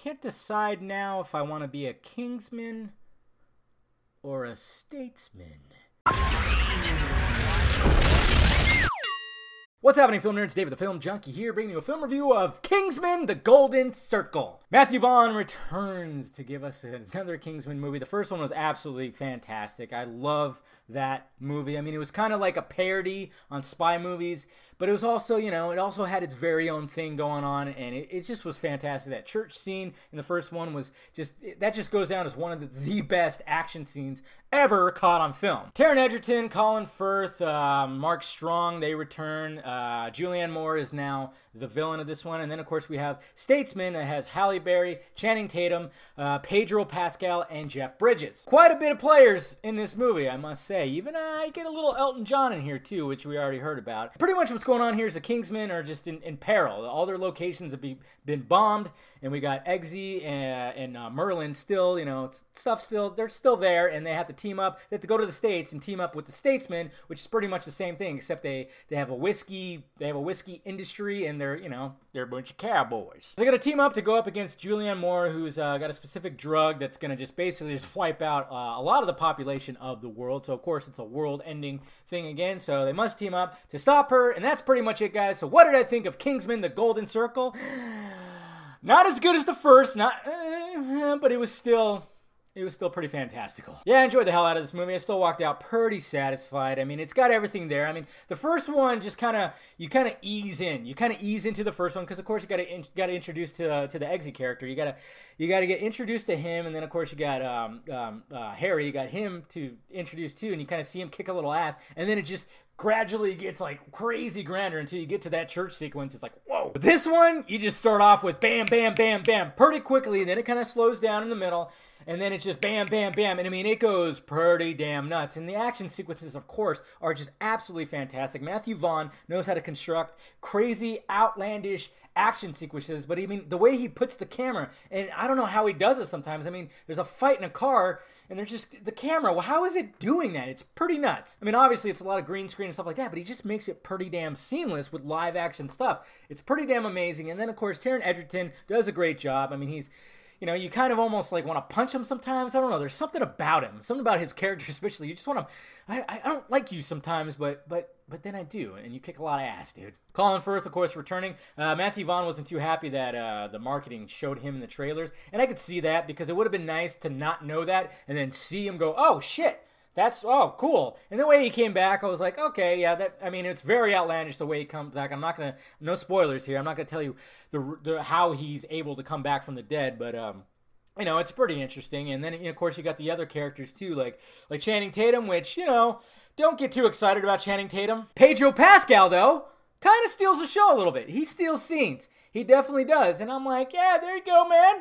can't decide now if I want to be a Kingsman or a statesman. What's happening, film nerds? David the Film Junkie here, bringing you a film review of Kingsman: The Golden Circle. Matthew Vaughn returns to give us another Kingsman movie. The first one was absolutely fantastic. I love that movie. I mean, it was kind of like a parody on spy movies, but it was also, you know, it also had its very own thing going on, and it just was fantastic. That church scene in the first one was just, that just goes down as one of the best action scenes ever caught on film. Taron Egerton, Colin Firth, Mark Strong, they return. Julianne Moore is now the villain of this one. And then, of course, we have Statesman that has Halle Berry, Channing Tatum, Pedro Pascal, and Jeff Bridges. Quite a bit of players in this movie, I must say. Even I get a little Elton John in here, too, which we already heard about. Pretty much what's going on here is the Kingsmen are just in peril. All their locations have been bombed, and we got Eggsy and Merlin still, you know, they're still there, and they have to team up. They have to go to the States and team up with the Statesmen, which is pretty much the same thing, except they have a whiskey industry, and they're a bunch of cowboys. They're gonna team up to go up against Julianne Moore, who's got a specific drug that's gonna just basically wipe out a lot of the population of the world. So of course it's a world-ending thing again. So they must team up to stop her, and that's pretty much it, guys. So what did I think of Kingsman: The Golden Circle? Not as good as the first, but it was still pretty fantastical. Yeah, I enjoyed the hell out of this movie. I still walked out pretty satisfied. I mean, it's got everything there. I mean, the first one just you kind of ease in. You kind of ease into the first one because, of course, you got to introduce to the Eggsy character. You got to get introduced to him, and then, of course, you got Harry. You got him to introduce too, and you kind of see him kick a little ass, and then it just gradually gets like crazy grander until you get to that church sequence. It's like, whoa. But this one, you just start off with bam, bam, bam, bam, pretty quickly, and then it kind of slows down in the middle. And then it's just bam, bam, bam. And I mean, it goes pretty damn nuts. And the action sequences, of course, are just absolutely fantastic. Matthew Vaughn knows how to construct crazy, outlandish action sequences. But I mean, the way he puts the camera, and I don't know how he does it sometimes. I mean, there's a fight in a car, and there's just the camera. Well, how is it doing that? It's pretty nuts. I mean, obviously, it's a lot of green screen and stuff like that, but he just makes it pretty damn seamless with live action stuff. It's pretty damn amazing. And then, of course, Taron Egerton does a great job. I mean, he's... You know, you kind of almost like want to punch him sometimes. I don't know. There's something about him. Something about his character especially. You just want to... I don't like you sometimes, but then I do. And you kick a lot of ass, dude. Colin Firth, of course, returning. Matthew Vaughn wasn't too happy that the marketing showed him in the trailers. And I could see that because it would have been nice to not know that and then see him go, oh, shit. Oh, cool. And the way he came back, I was like, okay, yeah, I mean, it's very outlandish the way he comes back. I'm not going to, no spoilers here. I'm not going to tell you how he's able to come back from the dead, but, you know, it's pretty interesting. And then, of course, you got the other characters, too, like Channing Tatum, which, you know, don't get too excited about Channing Tatum. Pedro Pascal, though, kind of steals the show a little bit. He steals scenes. He definitely does. And I'm like, yeah, there you go, man.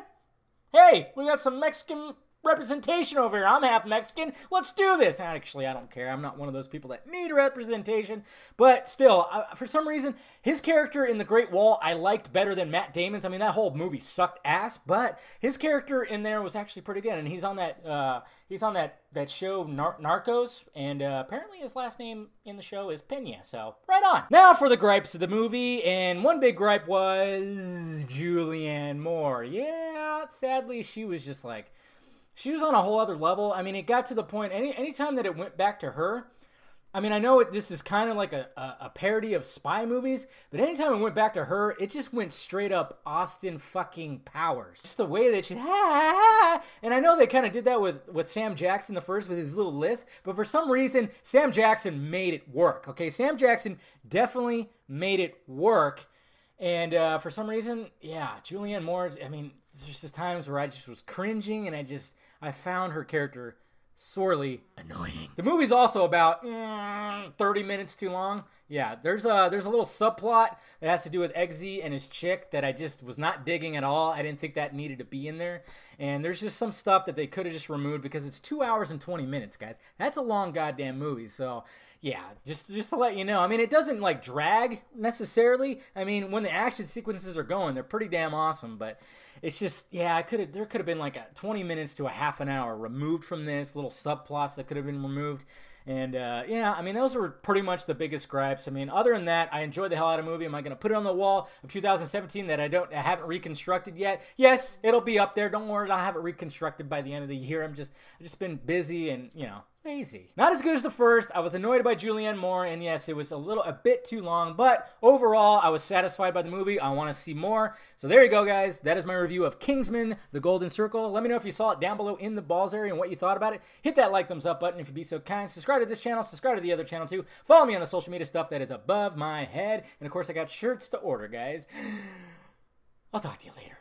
Hey, we got some Mexican representation over here. I'm half Mexican. Let's do this. Actually, I don't care. I'm not one of those people that need representation. But still, for some reason, his character in The Great Wall I liked better than Matt Damon's. I mean, that whole movie sucked ass, but his character in there was actually pretty good. And he's on that show Narcos, and apparently his last name in the show is Pena. So right on. Now for the gripes of the movie, and one big gripe was Julianne Moore. Yeah, sadly, she was just like... She was on a whole other level. I mean, it got to the point, anytime that it went back to her, I mean, I know this is kind of like a parody of spy movies, but anytime it went back to her, it just went straight up Austin fucking Powers. Just the way that she, and I know they kind of did that with Sam Jackson the first with his little lisp, but for some reason, Sam Jackson made it work, okay? Sam Jackson definitely made it work, and for some reason, yeah, Julianne Moore, I mean, there's just times where I just was cringing, and I found her character sorely annoying. The movie's also about 30 minutes too long. Yeah, there's a little subplot that has to do with Eggsy and his chick that I just was not digging at all. I didn't think that needed to be in there. And there's just some stuff that they could have just removed because it's 2 hours and 20 minutes, guys. That's a long goddamn movie. So, yeah, just to let you know. I mean, it doesn't, like, drag necessarily. I mean, when the action sequences are going, they're pretty damn awesome. But it's just, yeah, there could have been, like, 20 minutes to a half an hour removed from this. Little subplots that could have been removed. And yeah, I mean, those were pretty much the biggest gripes. I mean, other than that, I enjoyed the hell out of the movie. Am I going to put it on the wall of 2017 that I haven't reconstructed yet? Yes, it'll be up there. Don't worry, I'll have it reconstructed by the end of the year. I've just been busy and, you know, lazy. Not as good as the first. I was annoyed by Julianne Moore, and yes, it was a bit too long, but overall, I was satisfied by the movie. I want to see more. So there you go, guys. That is my review of Kingsman, The Golden Circle. Let me know if you saw it down below in the balls area and what you thought about it. Hit that like, thumbs up button if you'd be so kind. Subscribe to this channel. Subscribe to the other channel too. Follow me on the social media stuff that is above my head. And of course, I got shirts to order, guys. I'll talk to you later.